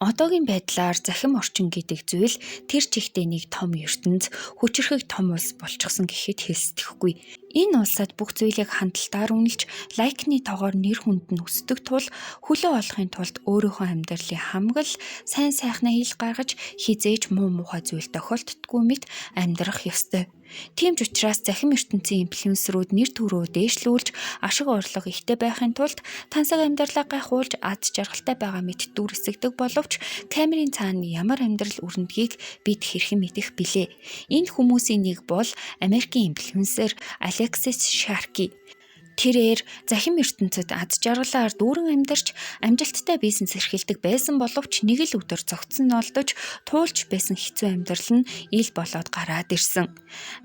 Одоогийн байдлаар захим орчин гэдэг зүйл тэр чигтээ нэг том ертөнц, хүчирхэг том улс болчихсон гэхэд хэлсдэхгүй. Энэ улсад бүх зүйлийг хандлтаар үнэлж, лайкны тоогоор нэр хүнд нь өсдөг тул хөлөө олохын тулд өөрийнхөө амьдралын хамгал сайн сайхнаа ил гаргаж хизээж муу муухай зүйл тохиолддоггүй мэт амьдрах ёстой. Тийм ч учраас захим ертөнцийн инфлюенсерүүд нэр төрөө дээшлүүлж, ашиг орлого ихтэй байхын тулд тансаг амьдралаа гайхуулж аз жаргалтай байгаа мэт дүр эсэгдэг боловч камерын цаана ямар амьдрал өрнөдгийг бид хэрхэн мэдэх билээ. Энэ хүмүүсийн нэг бол Америкийн инфлюенсер Алексис Шарки. Тэрээр захим ертөнцид аз жаргалаар дүүрэн амьдарч амжилттай бизнес эрхэлдэг байсан боловч нэг л өдөр зогтсон олдож туулж байсан хэцүү амьдрал нь ил болоод гараад ирсэн.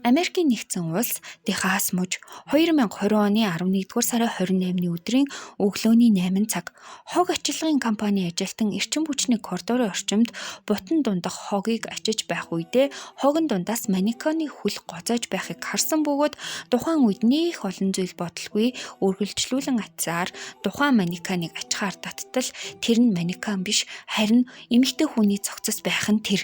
Америкийн нэгдсэн улс Техас мужи 2020 оны 11-р сарын 28-ны өдрийн өглөөний 8 цаг хог ачилгын компани ажилтан эрчим хүчний коридорын орчимд бутан дундах хогийг ачиж байх үедээ хогон дундаас манекены хөл гоцоож байхыг харсан бөгөөд тухайн үед нэх олон зүйл бодолгүй үргэлжлүүлэн атсаар тухайн манеканыг ачхаар таттал тэр нь манекан биш харин эмэгтэй хүний цогцос байх нь тэр.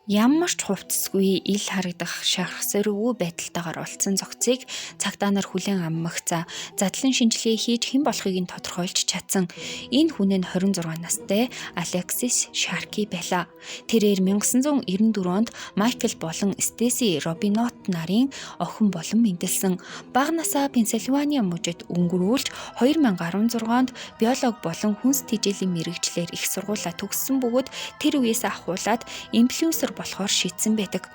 Ямар ч хувцсгүй ил харагдах шархсэргүй байдалтайгаар олдсон зохицыг цагдаа нар хүлээн аммагцаа задлан шинжилгээ хийж хэн болохыг нь тодорхойлж чадсан. Энэ хүн нь 26 настай Алексис Шарки байлаа. Тэрээр 1994 онд Майкл болон Стеси Робинот нарын охин болон мэндэлсэн. Бага насаа Пенсильвания мужид өнгөрүүлж 2016 онд биолог болон хүнс тэжээлийн мэрэгчлэр их сургуулаа төгссөн бөгөөд тэр үеэс ахуулаад инфлюенсер болохоор шийдсэн байдаг.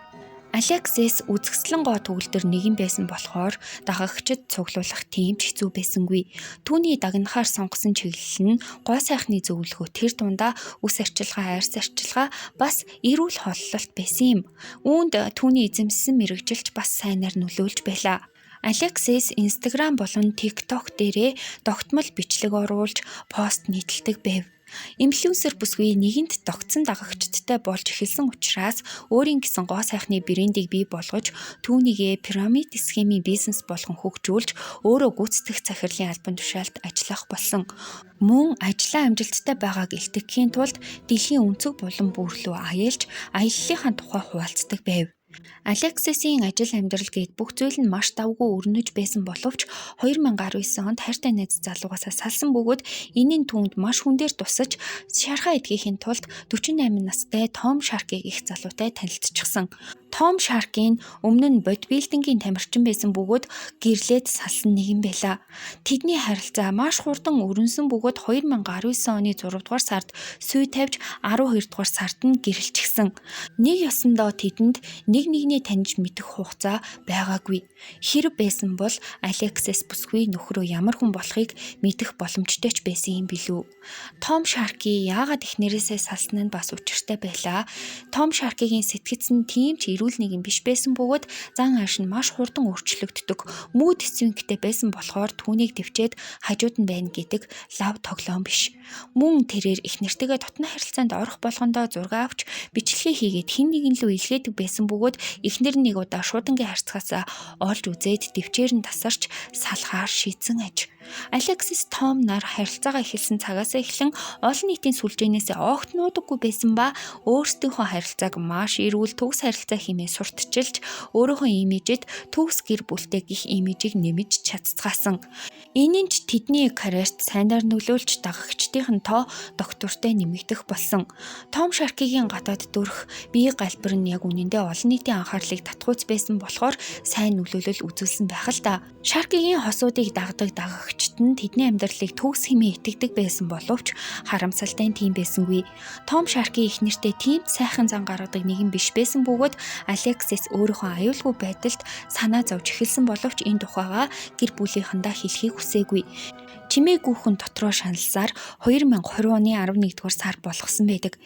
Алексис үзэсгэлэн гоо төгөлдөр нэгэн байсан болохоор дагагчид цуглуулах тийм ч хэцүү байсангүй. Түүний дагнахаар сонгосон чиглэл нь гоо сайхны зөвлөгөө тэр дундаа үс арчилгаа, арьс арчилгаа бас эрүүл холлолт байсан юм. Үүнд түүний эзэмссэн мэрэгжилч бас сайнаар нөлөөлж байлаа. Алексис Instagram болон TikTok дээрээ тогтмол бичлэг оруулж пост нийтэлдэг байв. Инфлюенсер бүсгүй нэгэнт тогтсон дагагчдтай болж эхэлсэн учраас өөрийн гэсэн гоо сайхны брендийг бий болгож түүнийгээ пирамид схемийн бизнес болгон хөгжүүлж өөрөө гүйцэтгэх захирлын албан тушаалд ажиллах болсон. Мөн ажлаа амжилттай байгааг илтгэхийн тулд дэлхийн өнцөг булан бүрлүү аялж аяллалынхаа тухай хуваалцдаг байв. Алексисийн ажил амьдрал гээд бүх зүйл нь маш давгүй өрнөж байсан боловч 2019 онд хайртай найз залуугаасаа салсан бөгөөд энэ нь түүнд маш хүн дээр тусаж шархаа эдгэхийн тулд 48 настай Том Шаркиг их залуутай танилцчихсан. Том Шаркийн өмнө нь бодибилдингийн тамирчин байсан бөгөөд гэрлээд салсан нэгэн байлаа. Тэдний харилцаа маш хурдан өрнөсөн бөгөөд 2019 оны 6 дугаар сард сүй тавьж 12 дугаар сард нь гэрэлчихсэн. Нэг ёсондоо тэдэнд нэгний таньж мэдэх хугацаа байгаагүй. Хэрэг байсан бол Алексис бүсгүй нөхрөө ямар хүн болохыг мэдэх боломжтой ч байсан юм билүү. Том Шарки яагаад эхнэрээсээ салсан нь бас учиртай байлаа. Том Шаркигийн сэтгэц нь тийм ч эрүүл нэгэн биш байсан бөгөөд зан ааш нь маш хурдан өөрчлөгддөг. Мууд свингтэй байсан болохоор түүнийг дэвчээд хажууд нь байна гэдэг лав тоглоом биш. Мөн тэрээр эхнэртэйгээ дотны харилцаанд орох болгондоо зураг авч бичлэгээ хийгээд хэн нэгэн лөө илгээдэг байсан бөгөөд эхнэр нэг удаа шуудангийн харьцаасаа олж үзээд дэвчээр нь тасарч салахаар шийдсэн аж. Алексис Том нар харилцаагаа эхэлсэн цагаас эхлэн олон нийтийн сүлжээнээс огт нуудаггүй байсан ба өөрсдийнхөө харилцааг маш эрүүл төгс харилцаа хэмээн сурталчилж өөрийнхөө имижэд төгс гэр бүлтэй гих имижийг нэмэж чадцгаасан. Энэ нь ч тэдний карьерт сайнаар нөлөөлж дагагчдын тоо доктортой нэмэгдэх болсон. Том Шаркигийн гадаад дөрөх бие галбир нь яг үнэндээ олон нийтийн анхаарлыг татгууц байсан болохоор сайн нөлөөлөл үзүүлсэн байх л да. Шаркигийн хосуудыг дагдаг дагагчид нь тэдний амьдралыг төгс хэмээн итгэдэг байсан боловч харамсалтай нь тийм байсангүй. Том Шарки их нэртэй тийм сайхан зан гаргадаг нэгэн биш байсан бөгөөд Алексис өөрийнхөө аюулгүй байдалд санаа зовж эхэлсэн боловч энэ тухайга гэр бүлийнхэндээ хэлхийг хүсээгүй. Чимээгүйхэн дотроо шаналсаар 2020 оны 11 дугаар сар болгосон байдаг.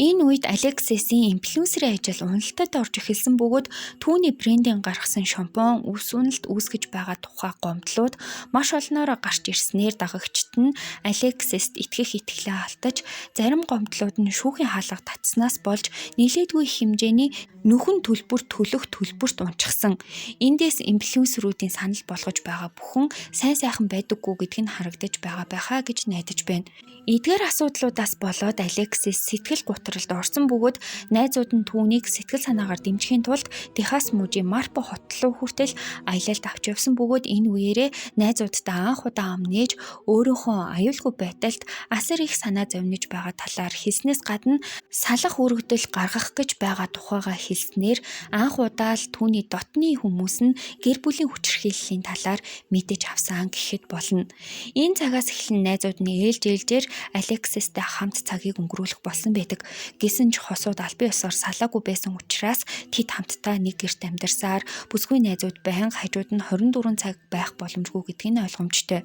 Энэ үед Alexis-ийн инфлюенсерийн ажил уналтад орж эхэлсэн бөгөөд түүний брендинг гаргасан шампунь үс уналт үүсгэж байгаа тухай гомдлууд маш олноор гарч ирснээр дагагчид нь Alexis-т итгэх итгэлээ алдаж зарим гомдлууд нь шүүхийн хаалга татснаас болж нэлээдгүй хэмжээний нүхэн төлбөрт унчихсан. Эндээс инфлюенсеруудын санал болгож байгаа бүхэн сайн сайхан байдаггүй гэдг нь харагдаж байгаа байхаа гэж найдаж байна. Эдгээр асуудлуудаас болоод Alexis сэтгэл гутралд орсон бөгөөд найзууд нь түүнийг сэтгэл санаагаар дэмжихийн тулд Техас мужийн Марпо хотол руу хүртэл аялалд авч явсан бөгөөд энэ үеэрээ найзуудтай анх удаа ам нээж өөрийнхөө аюулгүй байдалд асар их санаа зовниж байгаа талаар хэлснээс гадна салах өргөдөл гаргах гэж байгаа тухайга хэлснээр анх удаа л түүний дотны хүмүүс нь гэр бүлийн хүчирхийллийн талаар мэдэж авсан гэхэд болно. Энэ цагаас эхлэн найзууд нь ээлжээр Alexis-тэй хамт цагийг өнгөрүүлэх болсон байдаг. Гэсэн ч хосууд албан ёсоор салаагүй байсан учраас тэд хамтдаа нэг гэрт амьдарсаар бүсгүй найзууд байнга хажууд нь 24 цаг байх боломжгүй гэдг нь ойлгомжтой.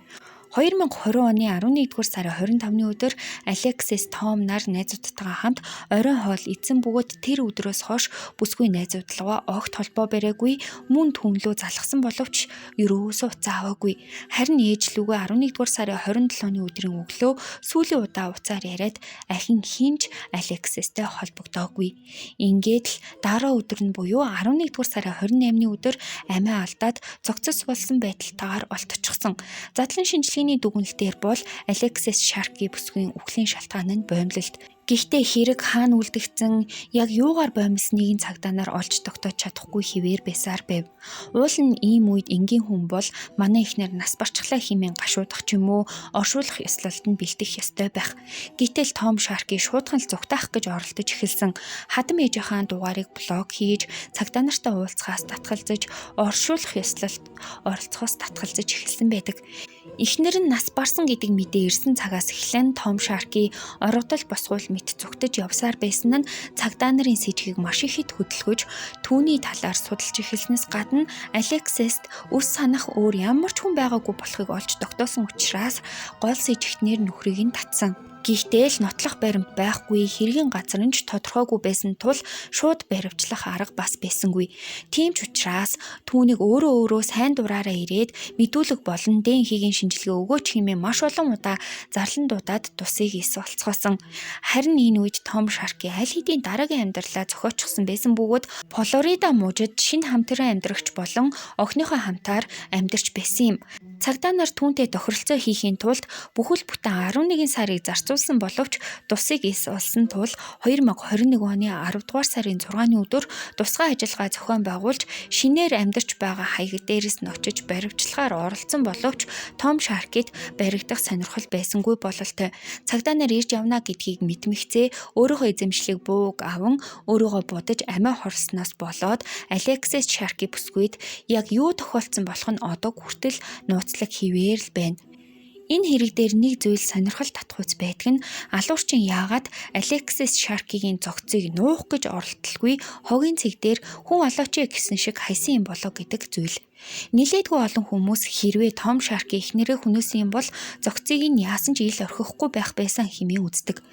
2020 оны 11-р сарын 25-ны өдөр Alexis Tom нар найзуудтайгаа хамт оройн хоол идсэн бөгөөд тэр өдрөөс хойш бүсгүй найзуудлага огт холбоо бариагүй, мөн түнлөө залгсан боловч ерөөсөө уцаа аваагүй. Харин ээжлүүгээ 11-р сарын 27-ны өдрийн өглөө сүүлийн удаа уцаар яриад ахин хинж Alexis-тэй холбогдоогүй. Ингээд л дараа өдөр нь буюу 11-р сарын 28-ны өдөр амиа алдаад цогцос болсон байдалтайгаар олдчихсон. Задлан шинжилгээний дүгнэлтээр бол Alexis Sharkey бүсгийн үхлийн шалтгаан нь боомлолт. Гэхдээ хэрэг хаана үлдэгдсэн, яг юугаар боомлсныг цагдаа олж тогтоож чадахгүй хэвээр байсаар байв. Уул нь ийм үед энгийн хүн бол манай ихнэр нас барчглаа хэмээн гашуудах ч юм уу, оршуулах ёслолд нь бэлдэх ёстой байх. Гэтэл Том Sharkey шуудхан л зүгтаах гэж оролдож эхэлсэн. Хадам ээжийнхаа дугаарыг блок хийж, цагдаа нартай уулзахаас татгалзаж, оршуулах ёслолд оролцохоос татгалзаж эхэлсэн байдаг. Эхнэр нь нас барсан гэдэг мэдээ ирсэн цагаас эхлэн Том Sharkey оргодол босгуул мэт зүгтэж явсаар байсан нь цагдаа нарын сэжгийг маш ихэд хөдөлгөж түүний талаар судалж эхэлснээс гадна Alexis-т үс санах өөр ямар ч хүн байгаагүй болохыг олж тогтоосон учраас гол сэжигтнэр нөхрийг нь татсан. Гэхдээ л нотлох баримт байхгүй, хэргийн газар нь ч тодорхойгүй байсан тул шууд баривчлах арга бас байсангүй. Тийм ч учраас түүнийг өөрөө сайн дураараа ирээд мэдүүлэг болон ДНХ-ийн шинжилгээ өгөөч хэмээн маш олон удаа зарлан дуудаад тусыг ис олцгоосон. Харин энэ үед Том Sharkey аль хэдийн дараагийн амьдралаа зохиочихсон байсан бөгөөд Флорида мужид шинэ хамтран амьдрагч болон охиныхоо хамтаар амьдарч байсан юм. Цагдаа нар түүнтэй тохиролцоо хийхийн тулд бүхэл бүтэн 11 сарыг зарцуулсан боловч тусыг ис олсон тул 2021 оны 10 дугаар сарын 6-ны өдөр тусгай ажиллагаа зохион байгуулж шинээр амьдарч байгаа хаяг дээрээс нь очиж баривчлагаар оролцсон боловч Том Sharkey-д баригдах сонирхол байсангүй бололтой. Цагдаа нар ирж явна гэдгийг мэдмэгцээ өөрийнхөө эзэмшлийг бууг аван өөрийгөө будаж амиа хорсноос болоод Alexis Sharkey бүсгүйд яг юу тохиолдсон болох нь одоо хүртэл нууцлаг хിവэр л байна. Энэ хэрэг дээр нэг зүйл сонирхол татхуйц байдаг нь алуурчин яагаад Alexis Sharkey-гийн зогцыг нуух гэж оролдолгүй хогийн цэг дээр хүн олооч гэсэн шиг хайсан юм болоо гэдэг зүйл. Нилээдгүй олон хүмүүс хэрвээ Том Sharkey эхнэрээ хүнөөсөн юм бол зогцыг нь яасан ч ил орхихгүй байх байсан хэмээн үздэг.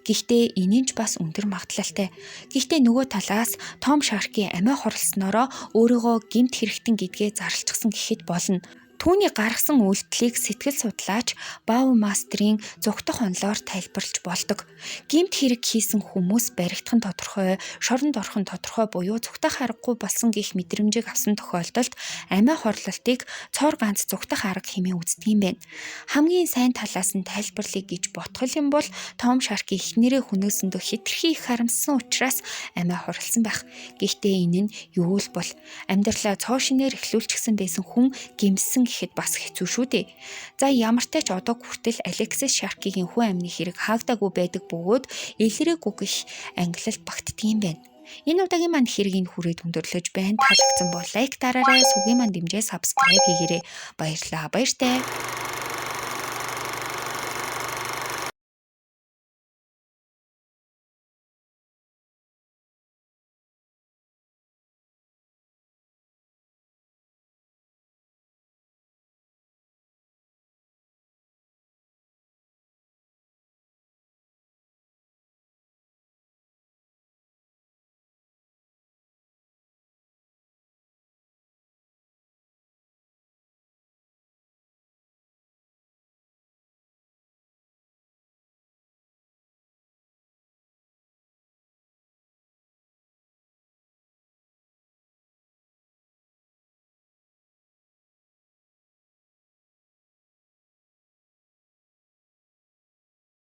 Гэхдээ энэ нь ч бас өндөр магадлалтай. Гэхдээ нөгөө талаас Том Sharkey амиа хорлсноороо өөрийгөө гэмт хэрэгтэн гэдгээ зарлчихсан гэхэд болно. Түүний гаргасан үйлдэлийг сэтгэл судлаач Baumeister-ийн зүгтх онлоор тайлбарлаж болдог. Гэмт хэрэг хийсэн хүмүүс баригдах нь тодорхой, шоронд орох нь тодорхой буюу зүгтх аргагүй болсон гэх мэдрэмжийг авсан тохиолдолд амиа хорлолтыг цор ганц зүгтх арга хэмээн үздэг юм байна. Хамгийн сайн талаас нь тайлбарлая гэж ботгол юм бол Том Sharkey эхнэрээ хүнөөсөндөө хэтэрхий их харамссан учраас амиа хорлсон байх. Гэхдээ энэ нь юу л бол амьдралаа цоо шинээр эхлүүлчихсэн байсан хүн гэмсэн гэхэд бас хэцүү шүү дээ. За ямартай ч одоо хүртэл Alexis Sharkey-гийн хүн амны хэрэг хаагдаагүй байдаг бөгөөд илрээгүй гэх ангилалт багтдаг юм байна. Энэ удаагийн манд хэргийг хүрээд өндөрлөж байна. Таалагдсан бол лайк дараарай, сүгийн манд дэмжээ subscribe хийгээрэй. Баярлалаа. Баяртай.